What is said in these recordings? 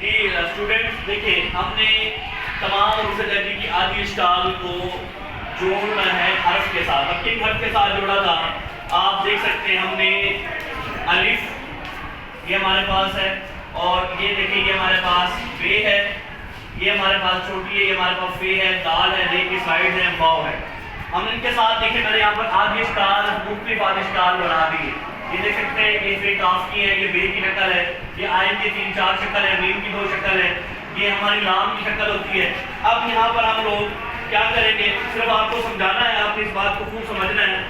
جی students دیکھیں، ہم نے تمام حروف درجی کی آدھی اشکال کو جوڑنا ہے حرف کے ساتھ۔ اب کن حرف کے ساتھ جوڑا تھا آپ دیکھ سکتے ہیں، ہم نے الف یہ ہمارے پاس ہے، اور یہ دیکھیں یہ ہمارے پاس بے ہے، یہ ہمارے پاس چھوٹی ہے، یہ ہمارے پاس فے ہے، دال ہے، رے کی سائڈ ہے، واو ہے۔ ہم ان کے ساتھ دیکھیں میں نے یہاں پر آدھی اشکال مختلف آدھی اشکال بنا دی ہے۔ یہ دیکھ سکتے ہیں یہ فے کاف کی ہے، یہ بے کی شکل ہے، یہ آئن کی 3-4 شکل ہے، میم کی 2 شکل ہے، یہ ہماری لام کی شکل ہوتی ہے۔ اب یہاں پر ہم لوگ کیا کریں گے، صرف آپ کو سمجھانا ہے، آپ کو اس بات کو خوب سمجھنا ہے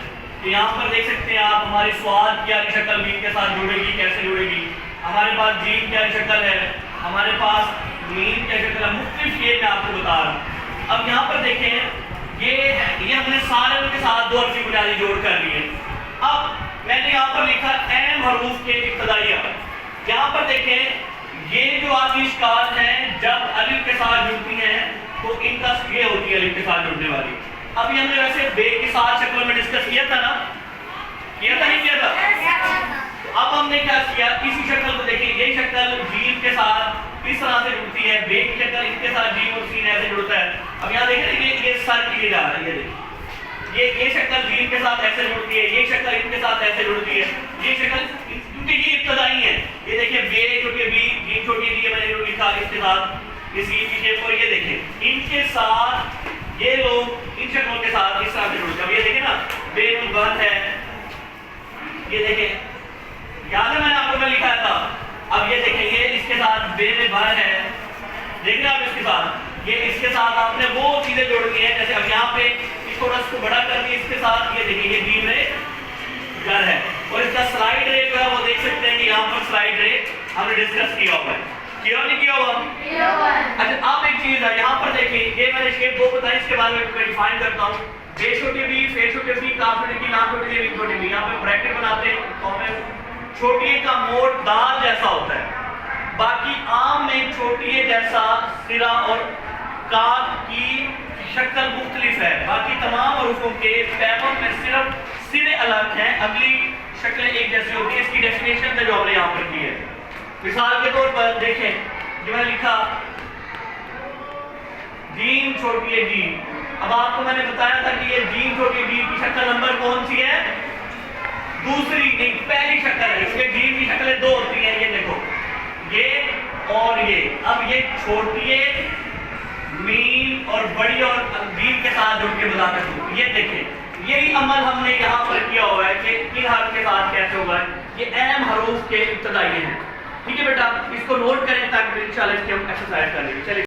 کہ یہاں پر دیکھ سکتے ہیں آپ ہماری سواد کی والی شکل میم کے ساتھ جڑے گی، کیسے جڑے گی۔ ہمارے پاس جیم کی والی شکل ہے، ہمارے پاس میم کی شکل ہے، مختلف یہ میں آپ کو بتا رہا ہوں۔ اب یہاں پر دیکھیں یہ ہم نے سارے ان کے ساتھ 2 حرفی بنیادی جوڑ کر لی ہے۔ اب میں نے یہاں پر لکھا اہم حروف کے ابتدائی حرف۔ یہاں پر دیکھیں یہ جو آدھی اشکال ہے جب الف کے ساتھ جڑتی ہیں تو ان کا یہ ہوتی ہے الف کے ساتھ جڑنے والی۔ اب یہ ہم نے ویسے بے کے ساتھ شکل میں ڈسکس کیا تھا نا، کیا تھا نہیں کیا تھا؟ اب ہم نے کیا کیا، اسی شکل کو دیکھیں، یہ شکل جیم کے ساتھ اس طرح سے جڑتی ہے، بے کی شکل اس کے ساتھ جیم اور سین ایسے جڑتا ہے۔ اب یہاں دیکھیں یہ سر کیے جا رہا ہے، یہ دیکھیں یہ شکل جیم کے ساتھ ایسے جڑتی ہے، یہ شکل ان کے ساتھ ایسے جڑتی ہے، یہ شکل کیونکہ یہ ابتدائی ہے۔ یہ دیکھیں بے چھوٹی بی، جیم چھوٹی بی، میں نے لکھا اس کے ساتھ اس کی شیپ، اور یہ دیکھیں ان کے ساتھ یہ لوگ ان شکلوں کے ساتھ اس طرح سے جڑتے ہیں۔ اب یہ دیکھیں نا بے بند ہے، یہ دیکھیں یاد ہے میں نے آپ کو میں لکھا تھا۔ اب یہ دیکھیں یہ اس کے ساتھ بے میں بھر ہے، دیکھ رہے آپ اس کے ساتھ، یہ اس کے ساتھ آپ نے وہ چیزیں جوڑنی ہیں، جیسے اب یہاں پہ اس کو رس کو بڑا کر دیا اس کے ساتھ، یہ دیکھیں یہ جیم میں گھر ہے، اور اس کا سلائڈ رے جو ہے وہ دیکھ سکتے ہیں کہ یہاں پر سلائڈ رے ہم نے ڈسکس کیا ہوا ہے، کیا نہیں کیا ہوا؟ اچھا اب ایک چیز ہے یہاں پر دیکھیں، یہ میں نے شیپ 2 بتائی، اس کے بارے میں ڈیفائن کرتا ہوں۔ بے چھوٹی بی، فے چھوٹی بی، کاف چھوٹی بی، لام چھوٹی بی، چھوٹی بی، یہاں پہ بریکٹ بناتے ہیں کامن۔ چھوٹی کا موڈ دال جیسا ہوتا ہے، باقی عام میں چھوٹی جیسا سرا اور کاف کی شکل مختلف ہے، باقی تمام حروفوں کے پیغام میں صرف سرے الگ ہیں، اگلی شکلیں ایک جیسی ہوتی ہیں۔ اس کی ڈیفینیشن ہے جو ہم نے یہاں پر کی ہے۔ مثال کے طور پر دیکھیں جو میں نے لکھا جیم چھوٹی ہے جی، اب آپ کو میں نے بتایا تھا کہ یہ جیم چھوٹی جی کی شکل نمبر کون سی ہے، دوسری نہیں پہلی شکل ہے، اس کے جیم کی شکلیں 2 ہوتی ہیں، یہ دیکھو یہ اور یہ۔ اب یہ چھوٹی ہے میم اور بڑی اور جیم کے ساتھ جڑ کے مذاکرت ہوتی ہے، یہ دیکھیں یہی عمل ہم نے یہاں پر کیا ہوا ہے کہ ان حرف کے ساتھ کیسے ہوگا، یہ اہم حروف کے ابتدائی ہیں۔ ٹھیک ہے بیٹا، اس کو نوٹ کریں تاکہ انشاءاللہ اس کی ہم ایکسرسائز کر لیں گے۔ چلیے